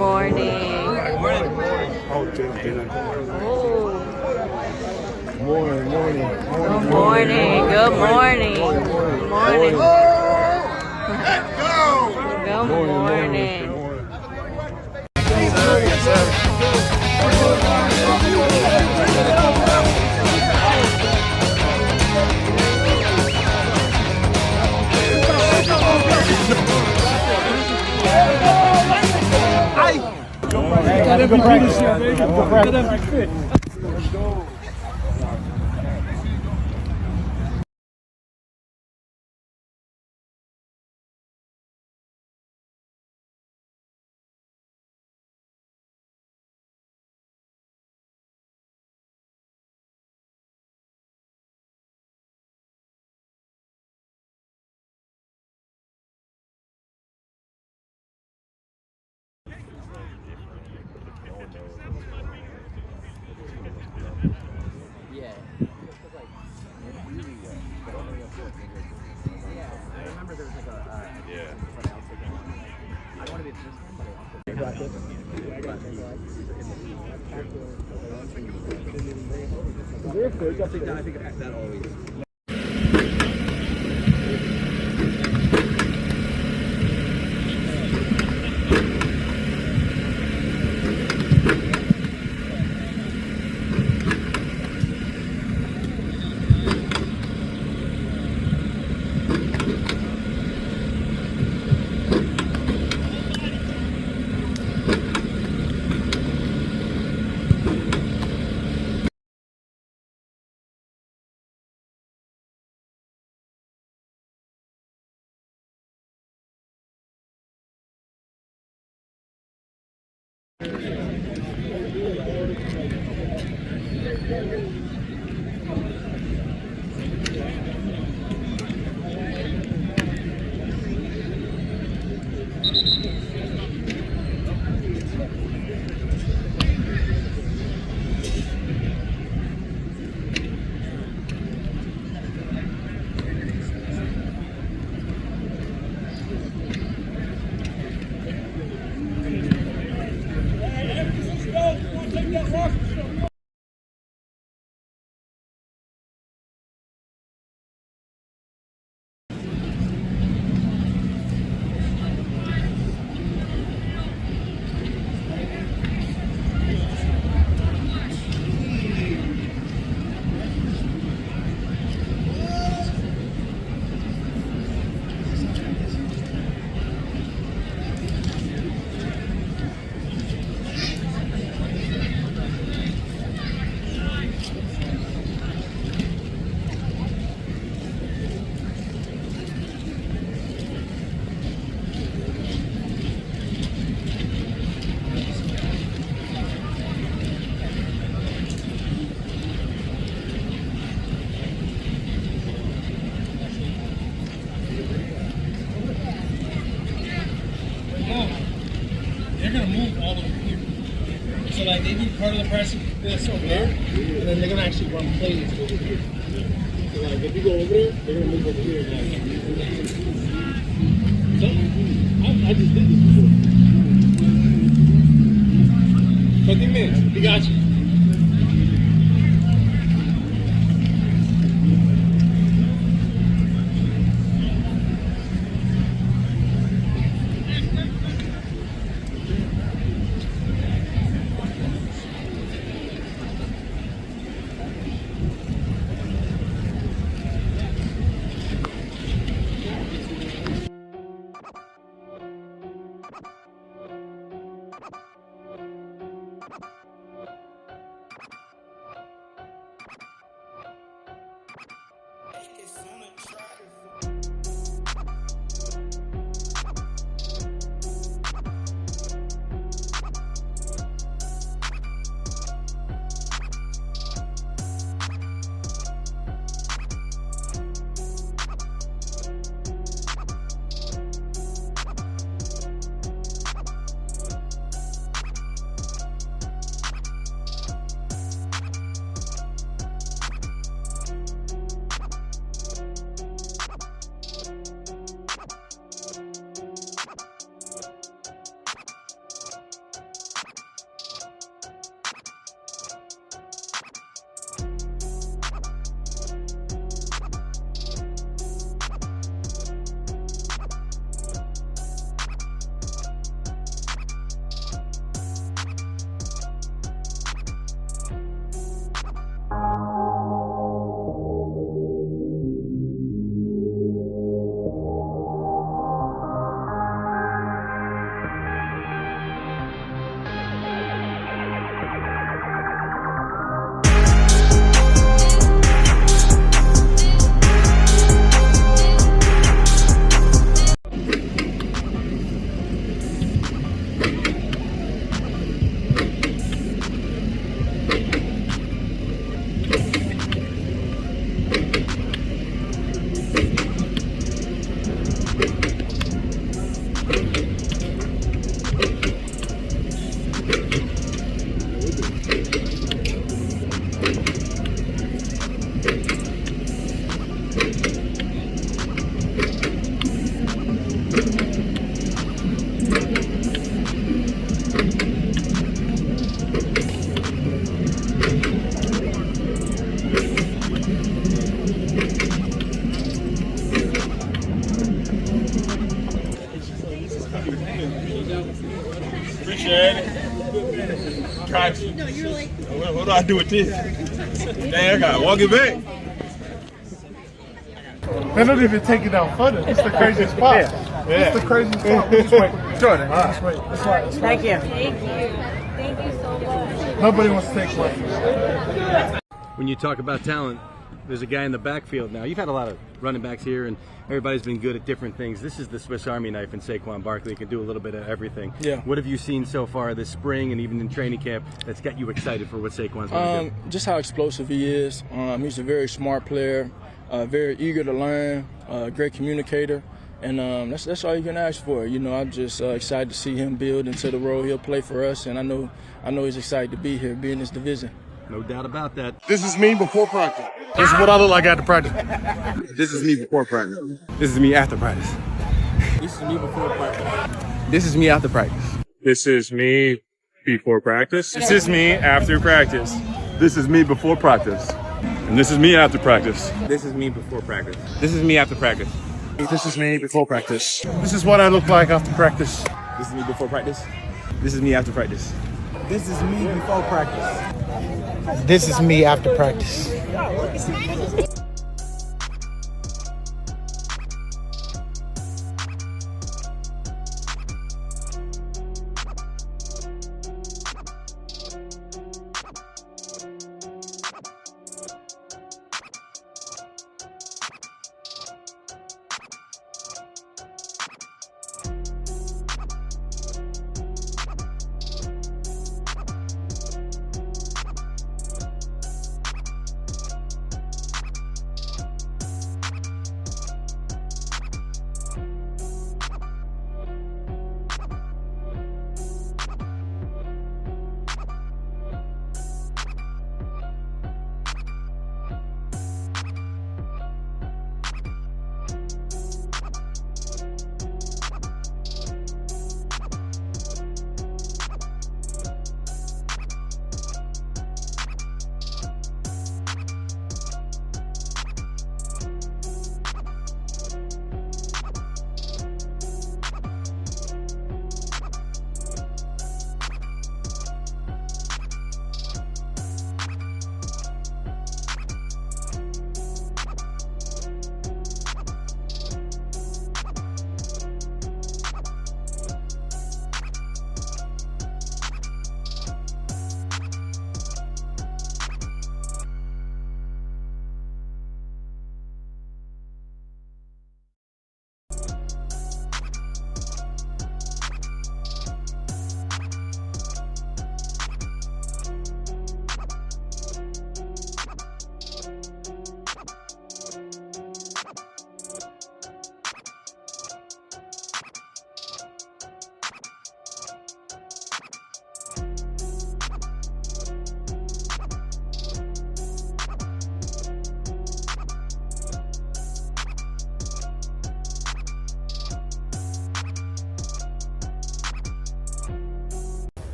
morning. Oh, Jalen. Oh. Morning. Good morning. Good morning. Good morning. Let's go! Good morning. Yes, sir. They're gonna move all over here. So like they do part of the press this over there, and then they're gonna actually run plays over here. So like if you go over there, they're gonna move over here. So I just did this before. 20 minutes, we got you. Appreciate it. Try to. No, you're like. What do I do with this? Dang, I gotta walk it back. They don't even take it down further. It's the craziest part. Yeah. It's the craziest part. Just wait. Jordan. Just wait. That's right. Thank you. Thank you. Thank you so much. Nobody wants to take one. When you talk about talent, there's a guy in the backfield now. You've had a lot of running backs here, and everybody's been good at different things. This is the Swiss Army knife in Saquon Barkley. He can do a little bit of everything. Yeah. What have you seen so far this spring and even in training camp that's got you excited for what Saquon's going to do? Just how explosive he is. He's a very smart player, very eager to learn, great communicator, and that's all you can ask for. You know, I'm just excited to see him build into the role he'll play for us, and I know he's excited to be here, be in this division. No doubt about that. This is me before practice. This is what I look like after practice. This is me before practice. This is me after practice. This is me before practice. This is me after practice. This is me before practice. This is me after practice. This is me before practice. And this is me after practice. This is me before practice. This is me after practice. This is me before practice. This is what I look like after practice. This is me before practice. This is me after practice. This is me before practice. This is me after practice.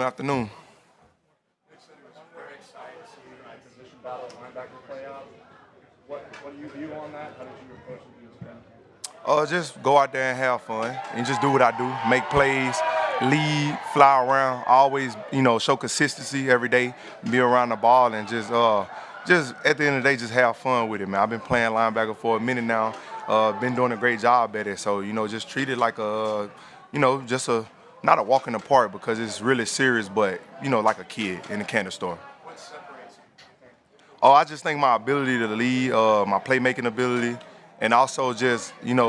Afternoon. What do you view on that? How did you approach it? Just go out there and have fun and just do what I do, make plays, lead, fly around, always, show consistency every day, be around the ball, and just at the end of the day, just have fun with it, man. I've been playing linebacker for a minute now, been doing a great job at it. So, just treat it like just not a walk in the park because it's really serious, but, like a kid in a candy store. Oh, I just think my ability to lead, my playmaking ability, and also just, being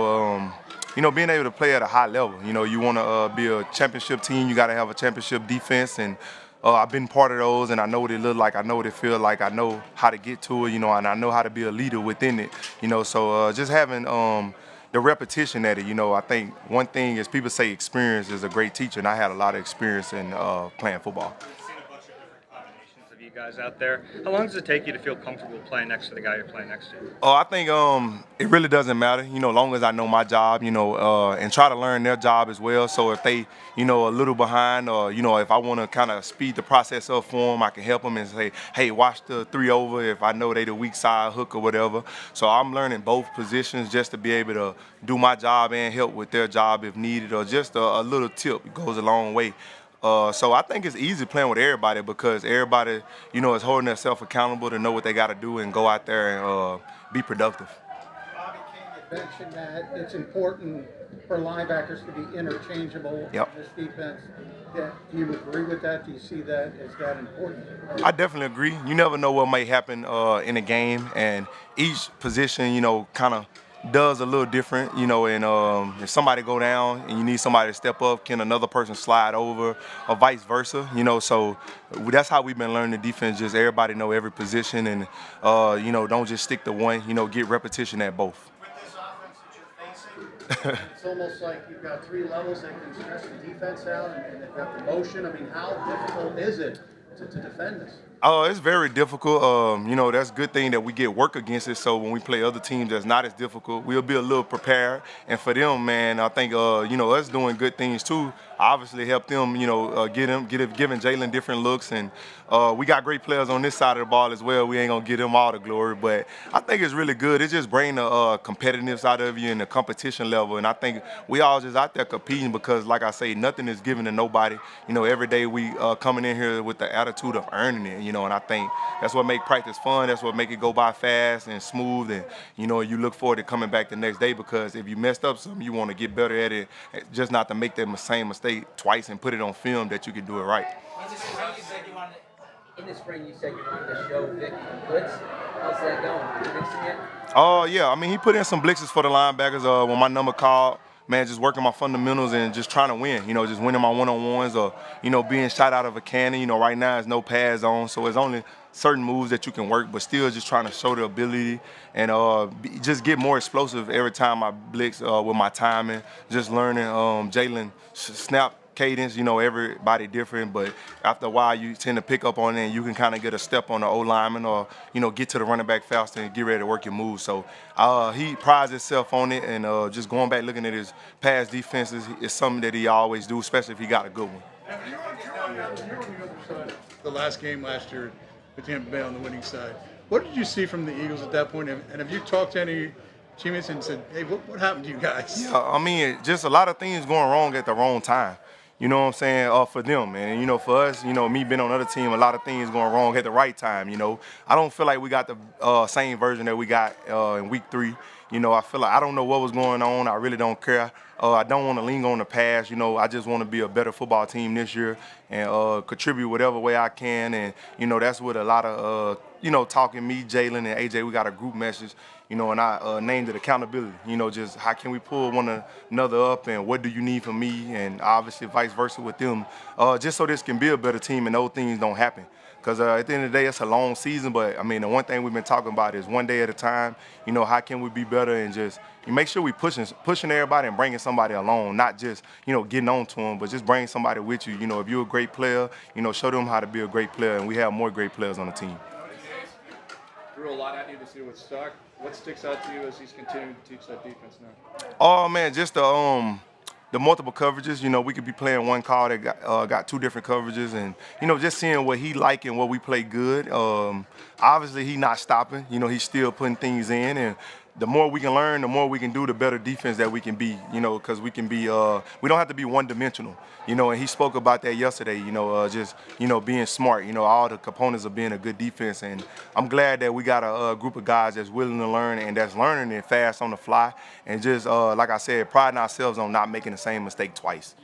able to play at a high level. You want to be a championship team, you got to have a championship defense, and I've been part of those, and I know what it look like, I know what it feel like, I know how to get to it, and I know how to be a leader within it, So just having the repetition at it, I think one thing is people say experience is a great teacher, and I had a lot of experience in playing football. Of you guys out there, how long does it take you to feel comfortable playing next to the guy you're playing next to? Oh, I think it really doesn't matter, long as I know my job, and try to learn their job as well. So if they, a little behind, or if I want to kind of speed the process up for them, I can help them and say, hey, watch the 3 over if I know they the weak side hook or whatever. So I'm learning both positions just to be able to do my job and help with their job if needed, or just a little tip goes a long way. So I think it's easy playing with everybody because everybody, is holding themselves accountable to know what they got to do and go out there and be productive. Bobby King had mentioned that it's important for linebackers to be interchangeable in this defense. Yeah, do you agree with that? Do you see that as that important? I definitely agree. You never know what might happen in a game, and each position, kind of does a little different, and if somebody go down and you need somebody to step up, can another person slide over or vice versa, so that's how we've been learning the defense, just everybody know every position and, don't just stick to one, get repetition at both. With this offense that you're facing, it's almost like you've got 3 levels that can stress the defense out and they've got the motion. I mean, how difficult is it to defend this? Oh, it's very difficult. That's a good thing that we get work against it. So when we play other teams that's not as difficult, we'll be a little prepared. And for them, man, I think, us doing good things too, obviously help them, giving Jalen different looks. And we got great players on this side of the ball as well. We ain't going to give them all the glory. But I think it's really good. It just brings the competitiveness out of you and the competition level. And I think we all just out there competing because, like I say, nothing is given to nobody. Every day we coming in here with the attitude of earning it, and I think that's what make practice fun. That's what make it go by fast and smooth. And, you look forward to coming back the next day because if you messed up something, you want to get better at it, just not to make that same mistake twice and put it on film that you can do it right. In the spring, you said you wanted to show Vic blitz. How's that going? You mixing yet? Oh, yeah. I mean, he put in some blitzes for the linebackers when my number called. Man, just working my fundamentals and just trying to win, just winning my one-on-ones or, being shot out of a cannon. Right now there's no pads on, so it's only certain moves that you can work, but still just trying to show the ability and just get more explosive every time I blitz with my timing, just learning Jalen snap cadence, everybody different, but after a while you tend to pick up on it and you can kind of get a step on the O-lineman or, get to the running back faster and get ready to work your moves. So he prides himself on it and just going back looking at his past defenses is something that he always do, especially if he got a good one. The last game last year with Tampa Bay on the winning side. What did you see from the Eagles at that point? And have you talked to any teammates and said, hey, what happened to you guys? Yeah, I mean, just a lot of things going wrong at the wrong time. You know what I'm saying, for them. And, for us, me being on another team, a lot of things going wrong at the right time, I don't feel like we got the same version that we got in week 3. I feel like I don't know what was going on. I really don't care. I don't want to linger on the past. I just want to be a better football team this year and contribute whatever way I can. And, that's what a lot of, talking me, Jalen, and AJ, we got a group message, and I named it accountability. Just how can we pull one another up and what do you need from me and obviously vice versa with them, just so this can be a better team and those things don't happen. Because at the end of the day, it's a long season, but, I mean, the one thing we've been talking about is one day at a time, how can we be better and just you make sure we pushing everybody and bringing somebody along, not just, getting on to them, but just bring somebody with you. If you're a great player, show them how to be a great player, and we have more great players on the team. Threw a lot at you this year with Stock. What sticks out to you as he's continuing to teach that defense now? Oh, man, just the multiple coverages. We could be playing one call that got 2 different coverages, and just seeing what he like and what we play good. Obviously, he not stopping. He's still putting things in, and the more we can learn, the more we can do, the better defense that we can be, you know, because we can be, we don't have to be one-dimensional, you know, and he spoke about that yesterday, you know, just, you know, being smart, you know, all the components of being a good defense, and I'm glad that we got a group of guys that's willing to learn and that's learning it fast on the fly, and just, like I said, priding ourselves on not making the same mistake twice.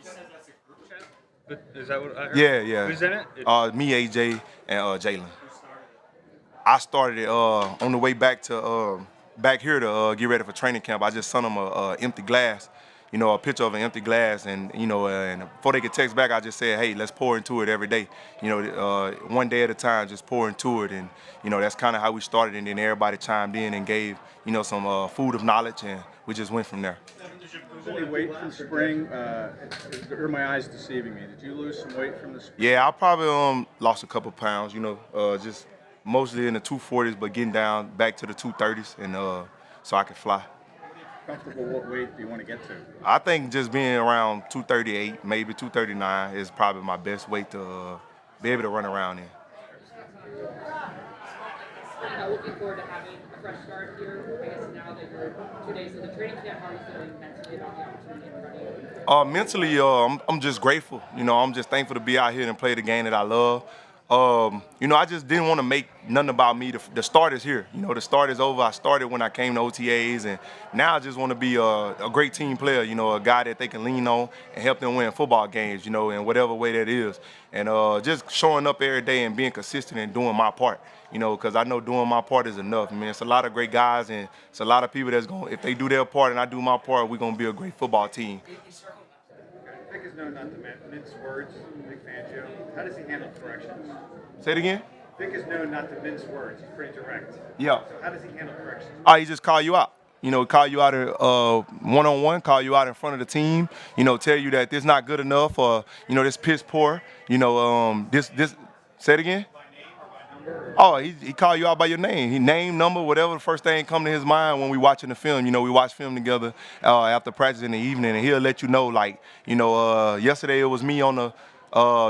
Is that what I heard? Yeah. Who's in it? Me, AJ, and Jalen. I started it on the way back to back here to get ready for training camp. I just sent them a empty glass, you know, a picture of an empty glass, and you know, and before they could text back, I just said, hey, let's pour into it every day, you know, one day at a time, just pour into it, and you know, that's kind of how we started, and then everybody chimed in and gave, you know, some food of knowledge, and we just went from there. Was any weight from spring? Are my eyes deceiving me? Did you lose some weight from the spring? Yeah, I probably lost a couple pounds, you know, just mostly in the 240s, but getting down back to the 230s, and so I can fly. Comfortable, what weight do you want to get to? I think just being around 238, maybe 239 is probably my best weight to be able to run around in. Looking forward to having a fresh start here. I guess now that you're 2 days into training camp, how are you feeling mentally about the opportunity in front of you? Mentally, I'm just grateful. You know, I'm just thankful to be out here and play the game that I love. You know, I just didn't want to make nothing about me. The start is here. You know, the start is over. I started when I came to OTAs, and now I just want to be a great team player, you know, a guy that they can lean on and help them win football games, you know, in whatever way that is. And just showing up every day and being consistent and doing my part, you know, because I know doing my part is enough. I mean, it's a lot of great guys, and it's a lot of people that's going, if they do their part and I do my part, we're going to be a great football team. Vic is known not to mince words. Vic Fangio. How does he handle corrections? Say it again? Vic is known not to mince words. He's pretty direct. Yeah. So how does he handle corrections? He just call you out. You know, call you out one-on-one, call you out in front of the team, you know, tell you that this not good enough, or, you know, this piss poor, you know, this, say it again? He call you out by your name. He name, number, whatever the first thing come to his mind when we watching the film. You know, we watch film together after practice in the evening, and he'll let you know, like, you know, yesterday it was me on the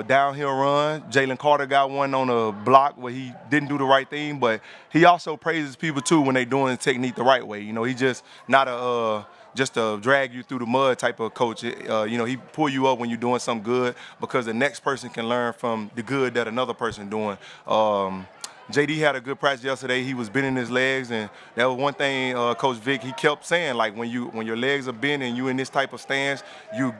downhill run. Jalen Carter got one on a block where he didn't do the right thing, but he also praises people too when they doing the technique the right way. You know, he just not just a drag you through the mud type of coach. You know, he pull you up when you're doing something good, because the next person can learn from the good that another person doing. JD had a good practice yesterday. He was bending his legs, and that was one thing Coach Vic, he kept saying, like, when your legs are bent and you in this type of stance, you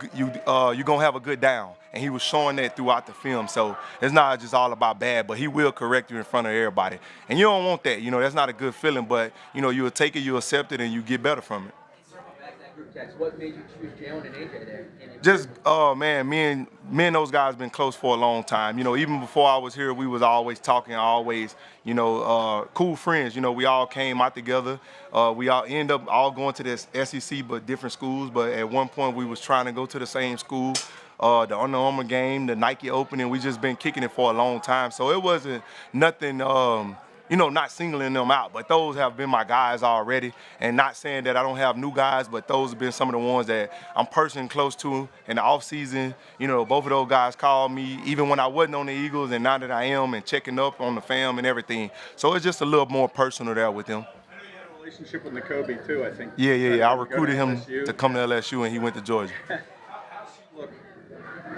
gonna have a good down. And he was showing that throughout the film. So it's not just all about bad, but he will correct you in front of everybody. And you don't want that. You know, that's not a good feeling, but, you know, you'll take it, you accept it, and you get better from it. What made you choose Jalen and AJ there? Just, man, me and those guys been close for a long time. You know, even before I was here, we was always talking, always, you know, cool friends. You know, we all came out together. We all end up all going to this SEC, but different schools. But at one point, we was trying to go to the same school. The Under Armour game, the Nike Open, and we just been kicking it for a long time. So it wasn't nothing, you know, not singling them out, but those have been my guys already. And not saying that I don't have new guys, but those have been some of the ones that I'm personally close to in the offseason. You know, both of those guys called me, even when I wasn't on the Eagles, and now that I am, and checking up on the fam and everything. So it's just a little more personal there with them. I know you had a relationship with N'Kobe too, I think. Yeah. I recruited him to come to LSU, and he went to Georgia. Look,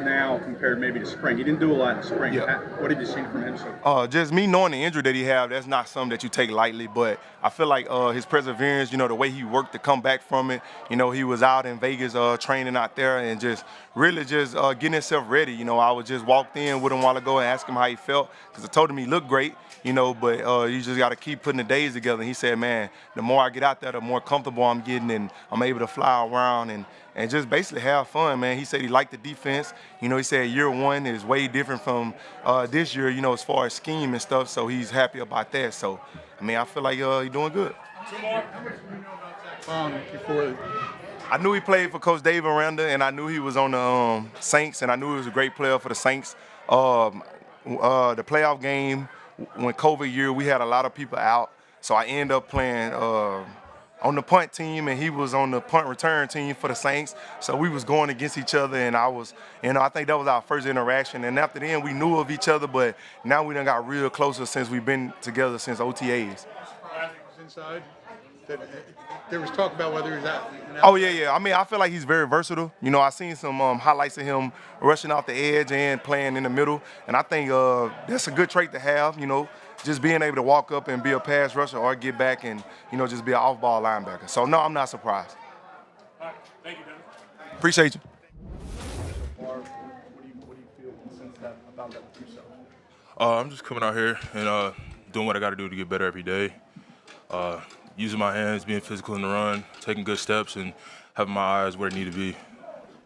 now compared maybe to spring, he didn't do a lot in spring. Yeah. What have you seen from him so far? Just me knowing the injury that he have, that's not something that you take lightly, but I feel like his perseverance, you know, the way he worked to come back from it, you know, he was out in Vegas training out there and just really just getting himself ready. You know, I was just walked in with him a while ago and asked him how he felt, because I told him he looked great, you know, but you just got to keep putting the days together. And he said, man, the more I get out there, the more comfortable I'm getting, and I'm able to fly around and just basically have fun, man. He said he liked the defense. You know, he said year one is way different from this year, you know, as far as scheme and stuff, so he's happy about that. So, I mean, I feel like he's doing good. Before I knew he played for Coach Dave Aranda, and I knew he was on the Saints, and I knew he was a great player for the Saints. The playoff game, when COVID year, we had a lot of people out, so I ended up playing on the punt team, and he was on the punt return team for the Saints. So we was going against each other, and I was, you know, I think that was our first interaction. And after then, we knew of each other, but now we done got real closer since we've been together since OTAs. Surprising was inside. that there was talk about whether he's out. Oh, yeah. I mean, I feel like he's very versatile. You know, I seen some highlights of him rushing off the edge and playing in the middle, and I think that's a good trait to have, you know, just being able to walk up and be a pass rusher or get back and, you know, just be an off-ball linebacker. So, no, I'm not surprised. All right. Thank you, Devin. Appreciate you. What do you feel since that about that with yourself? I'm just coming out here and doing what I got to do to get better every day. Using my hands, being physical in the run, taking good steps, and having my eyes where they need to be.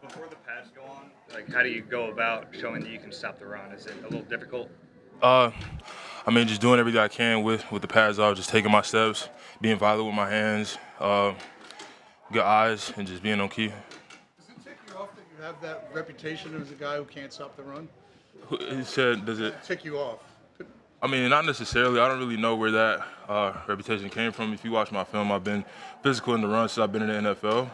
Before the pads go on, like how do you go about showing that you can stop the run? Is it a little difficult? I mean, just doing everything I can with the pads off, just taking my steps, being violent with my hands, good eyes, and just being on key. Does it tick you off that you have that reputation as a guy who can't stop the run? He said, does it Tick you off? I mean, not necessarily. I don't really know where that reputation came from. If you watch my film, I've been physical in the run since I've been in the NFL.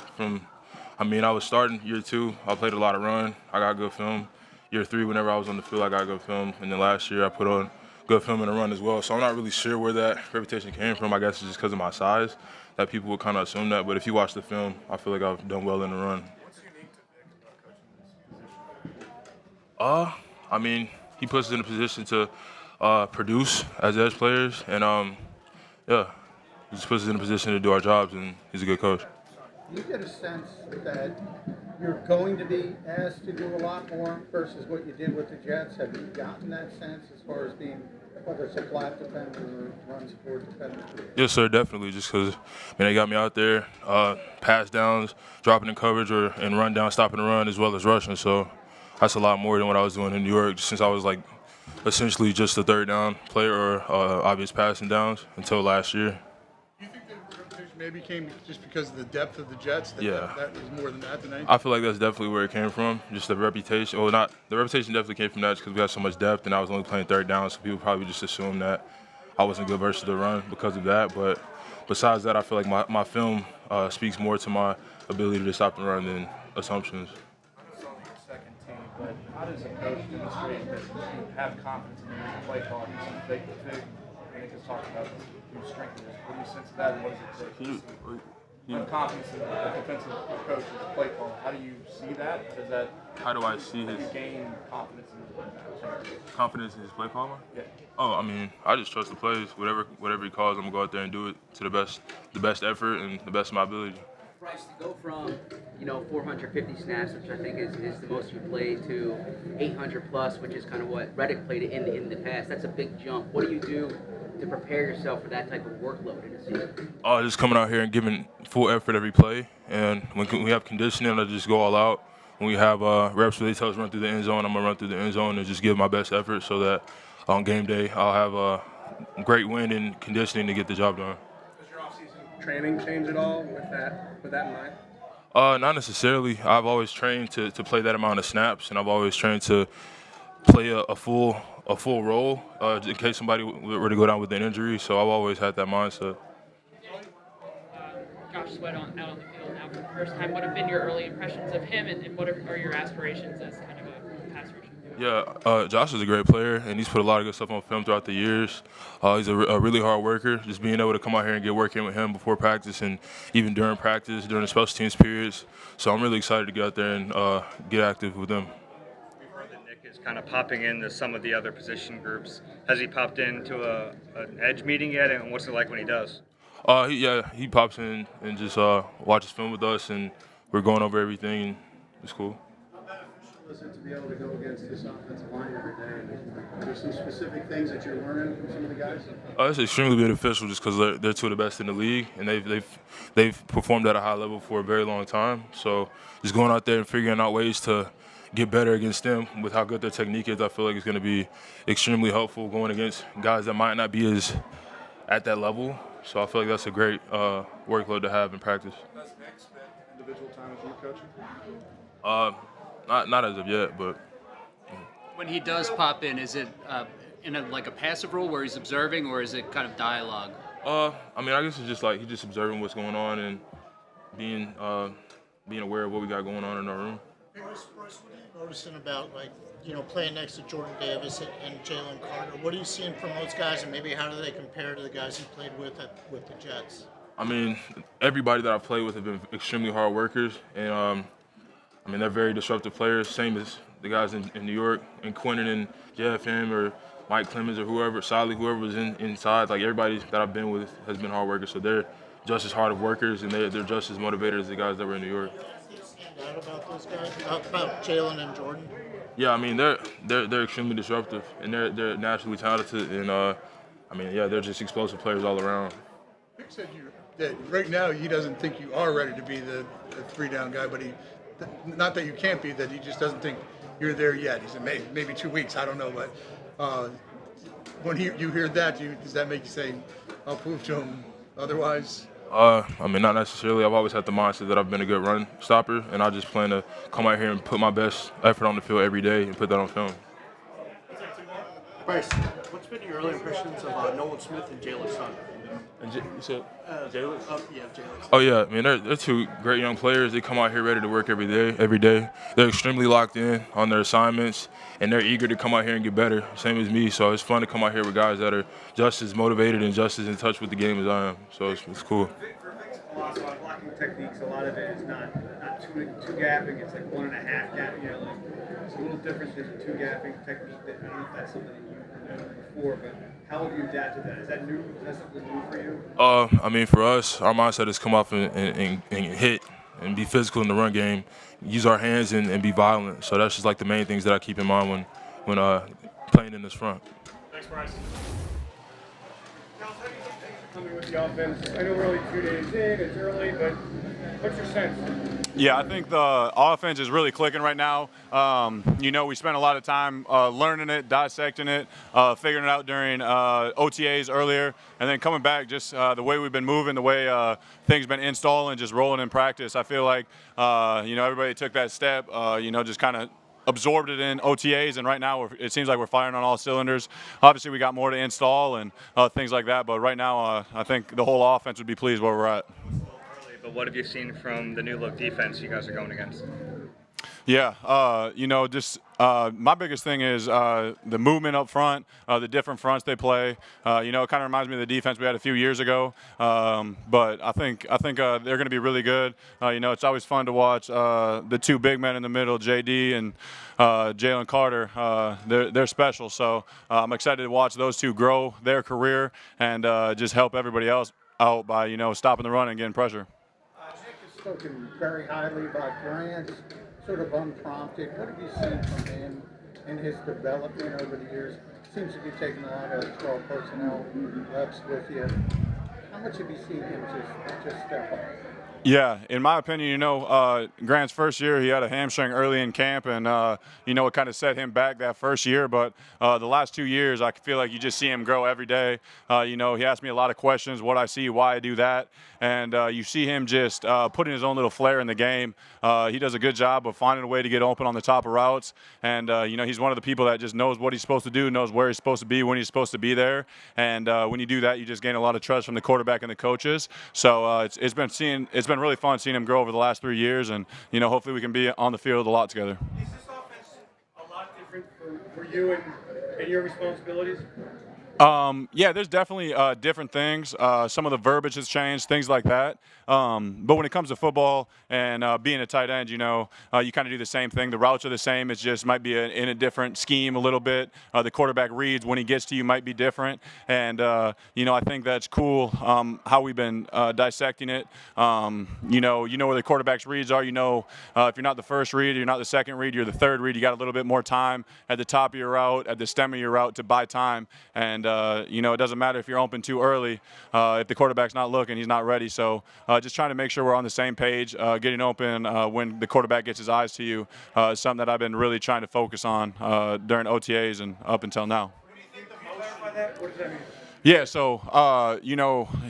I was starting year 2. I played a lot of run. I got good film. Year 3, whenever I was on the field, I got good film. And then last year, I put on good film in the run as well. So I'm not really sure where that reputation came from. I guess it's just because of my size that people would kind of assume that. But if you watch the film, I feel like I've done well in the run. What's unique to Nick about coaching this position? I mean, he puts us in a position to produce as edge players, and he just puts us in a position to do our jobs, and he's a good coach. Do you get a sense that you're going to be asked to do a lot more versus what you did with the Jets? Have you gotten that sense as far as being, whether it's a flat defender or run support defender? Yes, sir, definitely. Just because, they got me out there, pass downs, dropping in coverage, and run down, stopping the run, as well as rushing. So that's a lot more than what I was doing in New York, since I was essentially just a third down player or obvious passing downs until last year. Do you think the reputation maybe came just because of the depth of the Jets? That was more than that than anything? I feel like that's definitely where it came from. Just the reputation. Well, not the reputation definitely came from that because we had so much depth, and I was only playing third down, so people probably just assumed that I wasn't good versus the run because of that. But besides that, I feel like my film speaks more to my ability to stop the run than assumptions. But how does a coach demonstrate that you have confidence in him as a play caller? He's some big to big. I think it's talking about whose strength it is. What do you sense of that, and what does it take? You have confidence in a defensive coach as a play caller. How do you see that? How do I see his? You gain confidence in his play caller. Confidence in his play caller? Yeah. Oh, I just trust the plays. Whatever he calls, I'm gonna go out there and do it to the best effort and the best of my ability. Bryce, to go from 450 snaps, which I think is the most you played, to 800 plus, which is kind of what Reddick played in the past. That's a big jump. What do you do to prepare yourself for that type of workload in a season? Just coming out here and giving full effort every play. And when we have conditioning, I just go all out. When we have reps where they tell us run through the end zone, I'm gonna run through the end zone and just give my best effort so that on game day I'll have a great win in conditioning to get the job done. Does your offseason training change at all with that in mind? Not necessarily. I've always trained to play that amount of snaps, and I've always trained to play a full role in case somebody were to go down with an injury. So I've always had that mindset. Josh Sweat out on the field now for the first time. What have been your early impressions of him, and what are your aspirations as kind of a pass rusher? Yeah, Josh is a great player, and he's put a lot of good stuff on film throughout the years. He's a really hard worker. Just being able to come out here and get work in with him before practice and even during practice, during the special teams periods. So I'm really excited to get out there and get active with them. We've heard that Nick is kind of popping into some of the other position groups. Has he popped into an edge meeting yet, and what's it like when he does? He pops in and just watches film with us, and we're going over everything, and it's cool. Is it to be able to go against this offensive line every day? Are there some specific things that you're learning from some of the guys? It's extremely beneficial just because they're two of the best in the league, and they've performed at a high level for a very long time. So just going out there and figuring out ways to get better against them with how good their technique is, I feel like it's going to be extremely helpful going against guys that might not be as at that level. So I feel like that's a great workload to have in practice. Has Nick spent individual time with you coaching? Not as of yet, but. When he does pop in, is it in a passive role where he's observing, or is it kind of dialogue? I guess it's just he's just observing what's going on and being aware of what we got going on in our room. Hey, Bryce, what are you noticing about playing next to Jordan Davis and Jalen Carter? What are you seeing from those guys, and maybe how do they compare to the guys you played with the Jets? I mean, everybody that I've played with have been extremely hard workers, and I mean, they're very disruptive players, same as the guys in New York, and Quentin and Jeff, him, or Mike Clemens, or whoever, Solly, whoever was inside. Like, everybody that I've been with has been hard workers, so they're just as hard of workers, and they're just as motivated as the guys that were in New York. Stand out about those guys, about Jalen and Jordan? Yeah, I mean, they're extremely disruptive, and they're naturally talented, and I mean, yeah, they're just explosive players all around. Vic said that right now he doesn't think you are ready to be the three-down guy, but not that you can't be, that he just doesn't think you're there yet. He said maybe 2 weeks, I don't know, but when you hear that, does that make you say, I'll prove to him otherwise? I mean, not necessarily. I've always had the mindset that I've been a good run stopper, and I just plan to come out here and put my best effort on the field every day and put that on film. Bryce, what's been your early impressions of Nolan Smith and Jalen's son? And you said Jalen? Yeah, Jalen. Oh yeah, I mean they're two great young players. They come out here ready to work every day. They're extremely locked in on their assignments, and they're eager to come out here and get better, same as me. So it's fun to come out here with guys that are just as motivated and just as in touch with the game as I am. So it's cool. A lot of blocking techniques, a lot of it is not two gapping, it's like 1.5 gap, like it's a little different than two gapping technique. That I don't know if that's something that you've known before, but how have you adapted that? Is that new? Is that something new for you? I mean, for us, our mindset is come off and hit and be physical in the run game, use our hands and be violent. So that's just like the main things that I keep in mind when playing in this front. Thanks, Bryce. Coming with the offense, I know we're only 2 days in, it's early, but what's your sense? Yeah, I think the offense is really clicking right now. We spent a lot of time learning it, dissecting it, figuring it out during OTAs earlier, and then coming back just the way we've been moving, the way things been installing, just rolling in practice. I feel like, everybody took that step, just kind of absorbed it in OTAs, and right now it seems like we're firing on all cylinders. Obviously, we got more to install and things like that, but right now I think the whole offense would be pleased where we're at. But what have you seen from the new look defense you guys are going against? Yeah, my biggest thing is the movement up front, the different fronts they play. It kind of reminds me of the defense we had a few years ago. But I think they're going to be really good. It's always fun to watch the two big men in the middle, JD and Jalen Carter. They're special. So I'm excited to watch those two grow their career and just help everybody else out by stopping the run and getting pressure. Nick has spoken very highly about Grant, sort of unprompted. What have you seen from him in his development over the years? Seems to be taking a lot of 12 personnel reps with you. How much have you seen him just step up? Yeah, in my opinion, Grant's first year, he had a hamstring early in camp, and, it kind of set him back that first year. But the last 2 years, I feel like you just see him grow every day. He asked me a lot of questions, what I see, why I do that. And you see him just putting his own little flair in the game. He does a good job of finding a way to get open on the top of routes. And, he's one of the people that just knows what he's supposed to do, knows where he's supposed to be, when he's supposed to be there. And when you do that, you just gain a lot of trust from the quarterback and the coaches. So it's been really fun seeing him grow over the last 3 years, and hopefully we can be on the field a lot together. Is this offense a lot different for you and your responsibilities? Yeah, there's definitely different things. Some of the verbiage has changed, things like that. But when it comes to football and being a tight end, you kind of do the same thing. The routes are the same. It just might be in a different scheme a little bit. The quarterback reads when he gets to you might be different. And, I think that's cool how we've been dissecting it. You know where the quarterback's reads are. If you're not the first read, you're not the second read, you're the third read. You got a little bit more time at the top of your route, at the stem of your route to buy time. And, it doesn't matter if you're open too early. If the quarterback's not looking, he's not ready. So just trying to make sure we're on the same page, getting open when the quarterback gets his eyes to you is something that I've been really trying to focus on during OTAs and up until now. What does that mean? Yeah, so,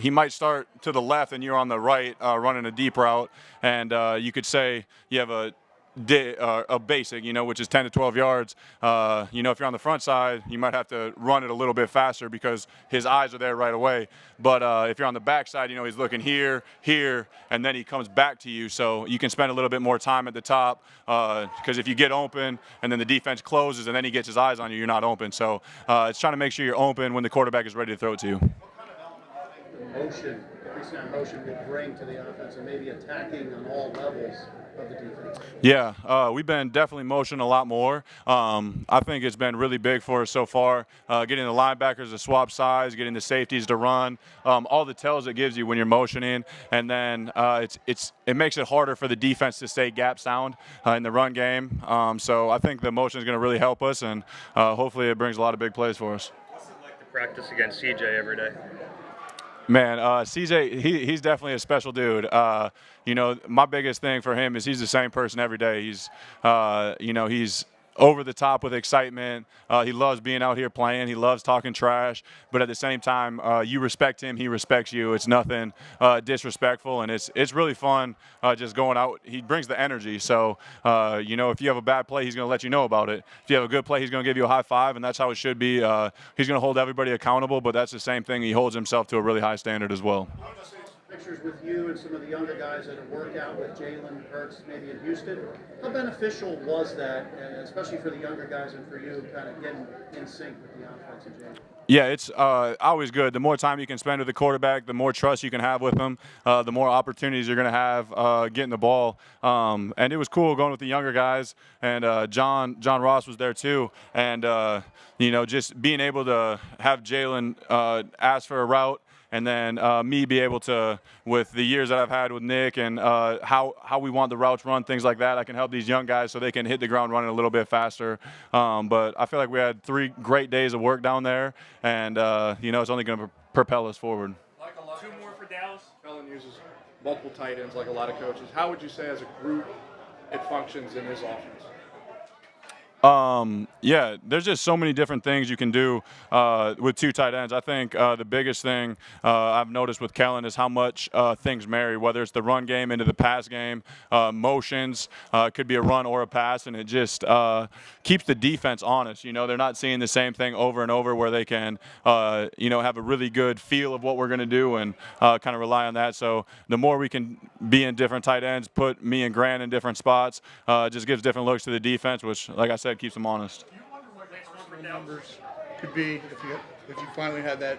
he might start to the left and you're on the right running a deep route. And you could say you have a basic, which is 10 to 12 yards. If you're on the front side, you might have to run it a little bit faster because his eyes are there right away. But if you're on the back side, he's looking here, and then he comes back to you. So you can spend a little bit more time at the top because if you get open and then the defense closes and then he gets his eyes on you, you're not open. So it's trying to make sure you're open when the quarterback is ready to throw it to you. What kind of element motion increasing that motion would bring to the offense and maybe attacking on all levels of the defense? Yeah, we've been definitely motion a lot more. I think it's been really big for us so far, getting the linebackers to swap sides, getting the safeties to run, all the tells it gives you when you're motioning, and then it makes it harder for the defense to stay gap sound in the run game. So I think the motion is going to really help us, and hopefully it brings a lot of big plays for us. What's it like to practice against CJ every day? Man, CJ, he's definitely a special dude. My biggest thing for him is he's the same person every day. He's over the top with excitement. He loves being out here playing. He loves talking trash. But at the same time, you respect him. He respects you. It's nothing disrespectful, and it's really fun just going out. He brings the energy. So, if you have a bad play, he's going to let you know about it. If you have a good play, he's going to give you a high five, and that's how it should be. He's going to hold everybody accountable, but that's the same thing. He holds himself to a really high standard as well. Pictures with you and some of the younger guys that have worked out with Jalen Hurts, maybe in Houston. How beneficial was that, especially for the younger guys and for you, kind of getting in sync with the offense and Jalen? Yeah, it's always good. The more time you can spend with the quarterback, the more trust you can have with him, the more opportunities you're going to have getting the ball. And it was cool going with the younger guys, and John Ross was there too. And, just being able to have Jalen ask for a route, and then me be able to, with the years that I've had with Nick and how we want the routes run, things like that, I can help these young guys so they can hit the ground running a little bit faster. But I feel like we had 3 great days of work down there, and, it's only going to propel us forward. Like a lot. 2 more for Dallas. Kellen uses multiple tight ends like a lot of coaches. How would you say as a group it functions in his offense? Yeah, there's just so many different things you can do with 2 tight ends. I think the biggest thing I've noticed with Kellen is how much things marry, whether it's the run game into the pass game, motions, it could be a run or a pass, and it just keeps the defense honest. They're not seeing the same thing over and over, where they can, have a really good feel of what we're going to do and kind of rely on that. So the more we can be in different tight ends, put me and Grant in different spots, just gives different looks to the defense, which, like I said, keeps them honest. Do you wonder what the numbers could be if you finally had that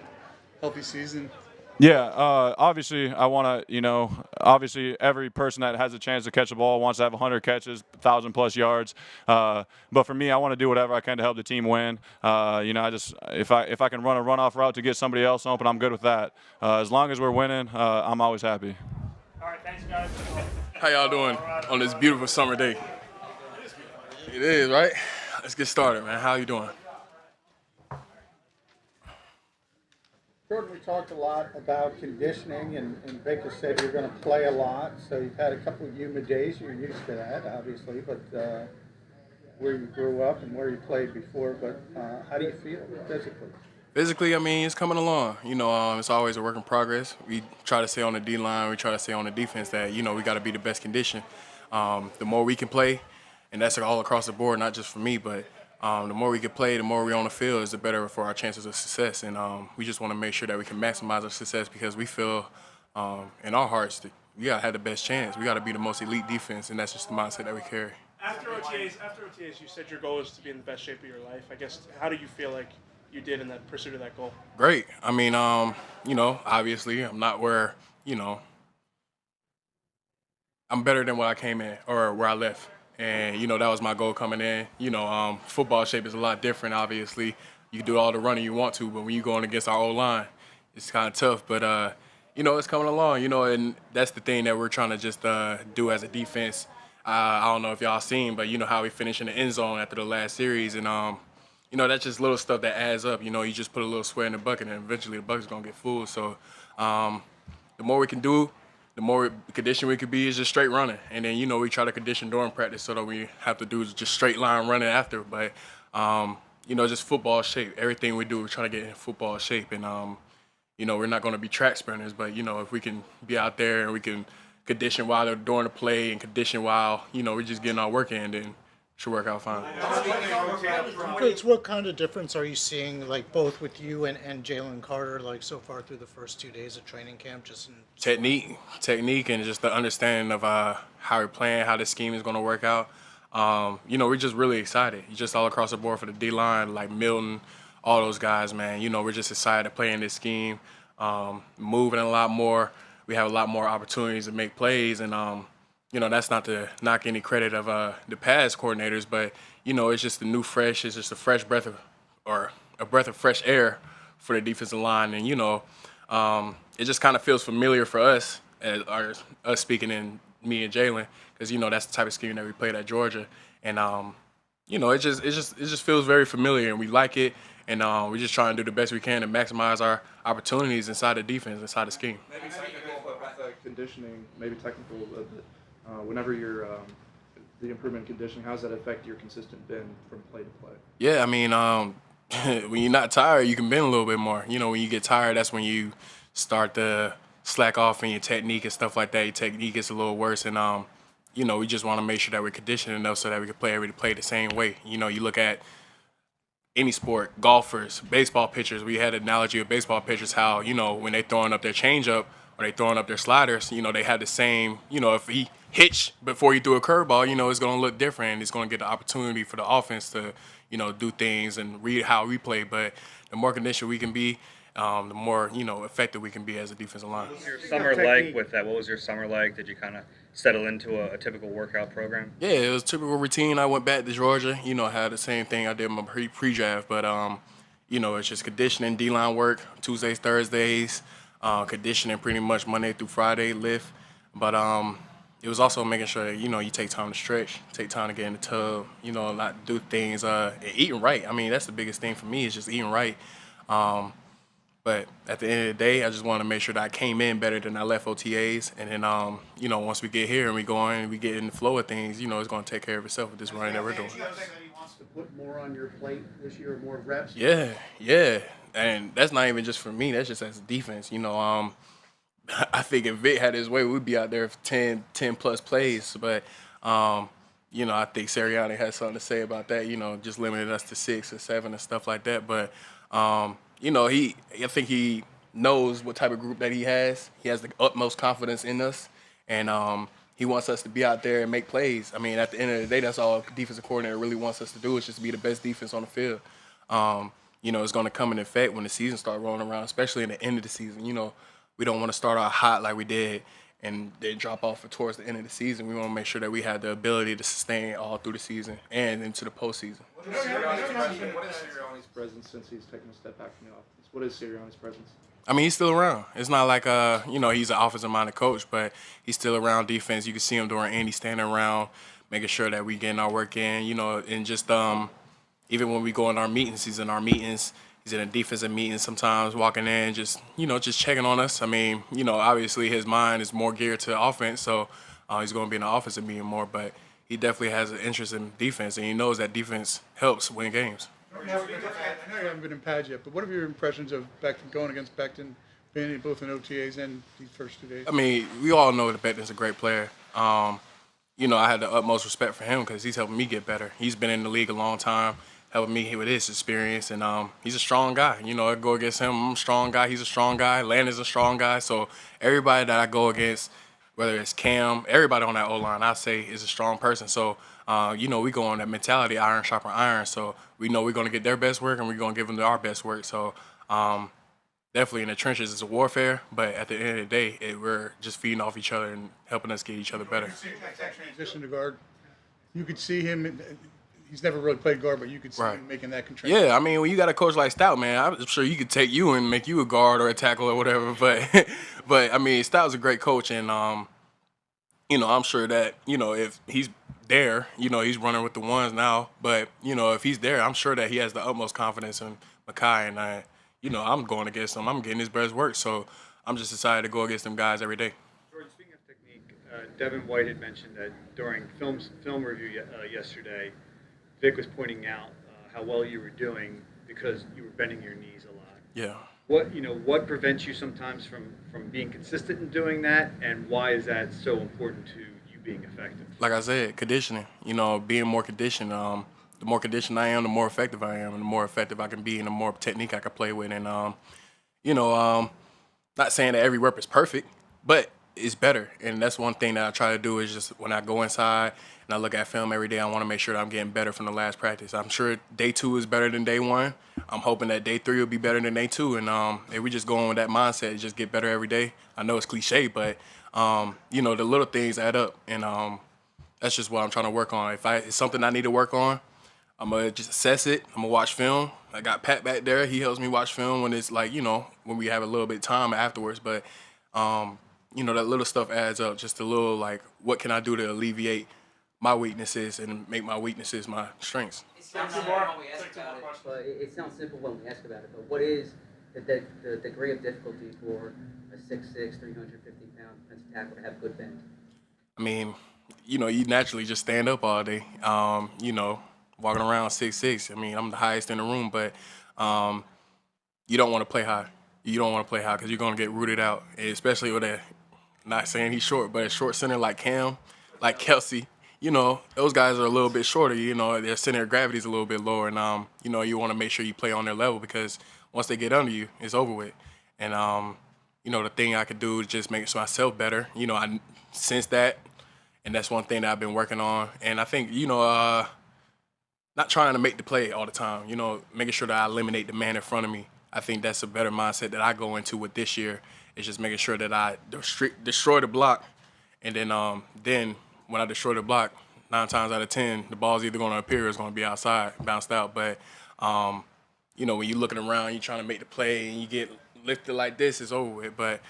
healthy season? Yeah, obviously I want to, obviously every person that has a chance to catch the ball wants to have 100 catches, 1,000+ yards. But for me, I want to do whatever I can to help the team win. If I can run a runoff route to get somebody else open, I'm good with that. As long as we're winning, I'm always happy. All right, thanks, guys. How y'all doing on this beautiful summer day? It is, right? Let's get started, man. How you doing? Jordan, we talked a lot about conditioning, and Baker said you're going to play a lot, so you've had a couple of humid days. You're used to that, obviously, but where you grew up and where you played before, but how do you feel physically? Physically, I mean, it's coming along. It's always a work in progress. We try to stay on the D-line. We try to stay on the defense that, we got to be the best condition. The more we can play, and that's all across the board, not just for me, but the more we can play, the more we're on the field, is the better for our chances of success. And we just want to make sure that we can maximize our success, because we feel in our hearts that we got to have the best chance. We got to be the most elite defense, and that's just the mindset that we carry. After OTAs, you said your goal is to be in the best shape of your life. I guess, how do you feel like you did in that pursuit of that goal? Great. I mean, obviously I'm not where, I'm better than where I came in or where I left. And, that was my goal coming in. Football shape is a lot different, obviously. You can do all the running you want to, but when you're going against our O-line, it's kind of tough. But, it's coming along, and that's the thing that we're trying to just do as a defense. I don't know if y'all seen, but how we finished in the end zone after the last series. And, that's just little stuff that adds up. You just put a little sweat in the bucket, and eventually the bucket's going to get full. So the more we can do, the more condition we could be is just straight running. And then, we try to condition during practice so that we have to do just straight line running after. But, just football shape. Everything we do, we're trying to get in football shape. And, we're not going to be track sprinters, but, if we can be out there and we can condition while they're during the play and condition while, we're just getting our work in, then should work out fine. Coach, what kind of difference are you seeing, like both with you and Jalen Carter, like so far through the first 2 days of training camp? Just in technique, and just the understanding of how we're playing, how the scheme is going to work out. We're just really excited. Just all across the board for the D-line, like Milton, all those guys, man. We're just excited to play in this scheme. moving a lot more. We have a lot more opportunities to make plays, and that's not to knock any credit of the past coordinators, but it's just it's just a fresh breath of, or a breath of fresh air for the defensive line, and it just kind of feels familiar for us, us speaking in me and Jalen, because that's the type of scheme that we played at Georgia, and it just feels very familiar, and we like it, and we're just trying to do the best we can to maximize our opportunities inside the defense, inside the scheme. Maybe technical, conditioning, maybe technical. Whenever you're the improvement in conditioning, how does that affect your consistent bend from play to play? Yeah, I mean, when you're not tired, you can bend a little bit more. When you get tired, that's when you start to slack off in your technique and stuff like that. Your technique gets a little worse, and we just want to make sure that we're conditioned enough so that we can play the same way. You look at any sport, golfers, baseball pitchers. We had an analogy of baseball pitchers, how when they throwing up their changeup or they throwing up their sliders, they had the same. If he hitch before he threw a curveball, it's going to look different. It's going to get the opportunity for the offense to do things and read how we play. But the more conditioned we can be, the more effective we can be as a defensive line. What was your summer like with that? What was your summer like? Did you kind of settle into a typical workout program? Yeah, it was a typical routine. I went back to Georgia. I had the same thing I did in my pre-draft, but it's just conditioning, D-line work, Tuesdays, Thursdays, conditioning pretty much Monday through Friday, lift. But it was also making sure that you take time to stretch, take time to get in the tub, not do things, and eating right. I mean, that's the biggest thing for me is just eating right. But at the end of the day, I just want to make sure that I came in better than I left OTAs. And then, once we get here and we go in and we get in the flow of things, it's going to take care of itself with this running that we're doing. Do you think that he wants to put more on your plate this year, more reps? Yeah. And that's not even just for me. That's just as a defense. I think if Vic had his way, we'd be out there for 10-plus plays. But, I think Sirianni has something to say about that, just limiting us to 6 or 7 and stuff like that. But, I think he knows what type of group that he has. He has the utmost confidence in us, and he wants us to be out there and make plays. I mean, at the end of the day, that's all a defensive coordinator really wants us to do is just be the best defense on the field. It's going to come in effect when the season starts rolling around, especially in the end of the season. We don't want to start out hot like we did and then drop off towards the end of the season. We want to make sure that we have the ability to sustain all through the season and into the postseason. What is Sirianni's presence since he's taken a step back from the offense? What is Sirianni's presence? I mean, he's still around. It's not like, he's an offensive-minded coach, but he's still around defense. You can see him during Andy standing around, making sure that we getting our work in, and just even when we go in our meetings, he's in our meetings. He's in a defensive meeting sometimes, walking in, just checking on us. I mean, obviously his mind is more geared to offense, so he's going to be in the offensive meeting more, but he definitely has an interest in defense, and he knows that defense helps win games. I know you haven't been in pads yet, but what are your impressions of Becton going against Becton, being both in OTAs and these first 2 days? I mean, we all know that Becton's a great player. I had the utmost respect for him because he's helping me get better. He's been in the league a long time, helping me with his experience, and he's a strong guy. I go against him, I'm a strong guy, he's a strong guy, Landon's a strong guy, so everybody that I go against, whether it's Cam, everybody on that O-line, I say is a strong person. So, we go on that mentality, iron sharpen iron, so we know we're going to get their best work and we're going to give them our best work. So, definitely in the trenches it's a warfare, but at the end of the day, we're just feeding off each other and helping us get each other better. Transition to guard, you could see him. He's never really played guard, but you could see him making that control. Yeah, I mean, when you got a coach like Stout, man, I'm sure you could take you and make you a guard or a tackle or whatever. But I mean, Stout's a great coach, and I'm sure that if he's there, he's running with the ones now. But if he's there, I'm sure that he has the utmost confidence in Mekhi, and I'm going against him. I'm getting his best work, so I'm just excited to go against them guys every day. Jordan, speaking of technique, Devin White had mentioned that during film review yesterday, Vic was pointing out how well you were doing because you were bending your knees a lot. Yeah. What prevents you sometimes from being consistent in doing that, and why is that so important to you being effective? Like I said, conditioning. Being more conditioned. The more conditioned I am, the more effective I am, and the more effective I can be, and the more technique I can play with. And not saying that every rep is perfect, but it's better. And that's one thing that I try to do is just when I go inside and I look at film every day, I want to make sure that I'm getting better from the last practice. I'm sure day 2 is better than day 1. I'm hoping that day 3 will be better than day 2. And if we just go on with that mindset, just get better every day. I know it's cliche, but, you know, the little things add up. And that's just what I'm trying to work on. If it's something I need to work on, I'm going to just assess it. I'm going to watch film. I got Pat back there. He helps me watch film when it's like, you know, when we have a little bit of time afterwards. But, you know, that little stuff adds up. Just a little, like, what can I do to alleviate my weaknesses and make my weaknesses my strengths. It sounds simple when we ask about it, but but what is the degree of difficulty for a 6'6", 350-pound defensive tackle to have good bend? I mean, you know, you naturally just stand up all day. You know, walking around 6'6". I mean, I'm the highest in the room, but you don't want to play high. You don't want to play high because you're going to get rooted out, especially with a, not saying he's short, but a short center like Cam, like Kelsey. You know, those guys are a little bit shorter. You know, their center of gravity is a little bit lower, and you know, you want to make sure you play on their level because once they get under you, it's over with. And you know, the thing I could do is just make myself better. You know, I sense that, and that's one thing that I've been working on. And I think, you know, not trying to make the play all the time. You know, making sure that I eliminate the man in front of me. I think that's a better mindset that I go into with this year. Is just making sure that I destroy the block, and then when I destroy the block, 9 times out of 10, the ball's either going to appear or it's going to be outside, bounced out. But, you know, when you're looking around, you're trying to make the play and you get lifted like this, it's over with. But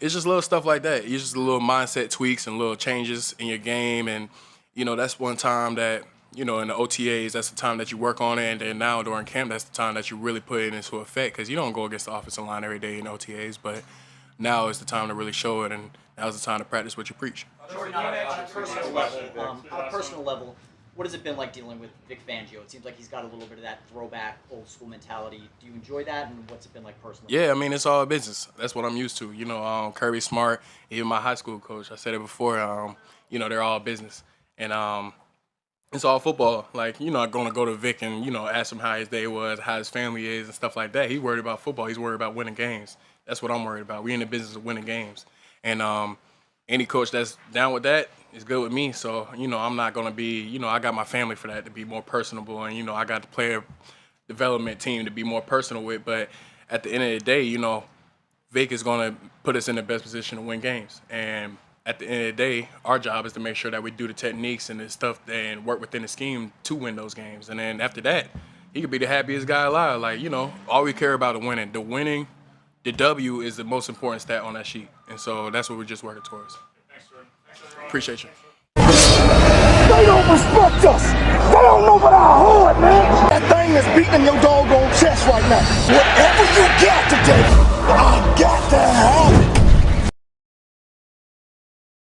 it's just little stuff like that. It's just little mindset tweaks and little changes in your game. And, you know, that's one time that, you know, in the OTAs, that's the time that you work on it. And then now during camp, that's the time that you really put it into effect because you don't go against the offensive line every day in OTAs. But now is the time to really show it, and now's the time to practice what you preach. On a personal level, what has it been like dealing with Vic Fangio? It seems like he's got a little bit of that throwback, old school mentality. Do you enjoy that, and what's it been like personally? Yeah, I mean, it's all business. That's what I'm used to. You know, Kirby Smart, even my high school coach, I said it before, you know, they're all business. And it's all football. Like, you know, I'm going to go to Vic and, you know, ask him how his day was, how his family is, and stuff like that. He's worried about football. He's worried about winning games. That's what I'm worried about. We in the business of winning games. And any coach that's down with that is good with me. So, you know, I'm not going to be, you know, I got my family for that to be more personable. And, you know, I got the player development team to be more personal with. But at the end of the day, you know, Vic is going to put us in the best position to win games. And at the end of the day, our job is to make sure that we do the techniques and the stuff and work within the scheme to win those games. And then after that, he could be the happiest guy alive. Like, you know, all we care about is winning. The winning, the W is the most important stat on that sheet. And so that's what we're just working towards. Appreciate you. They don't respect us. They don't know about our heart, man. That thing is beating your doggone chest right now. Whatever you got today, I got to have.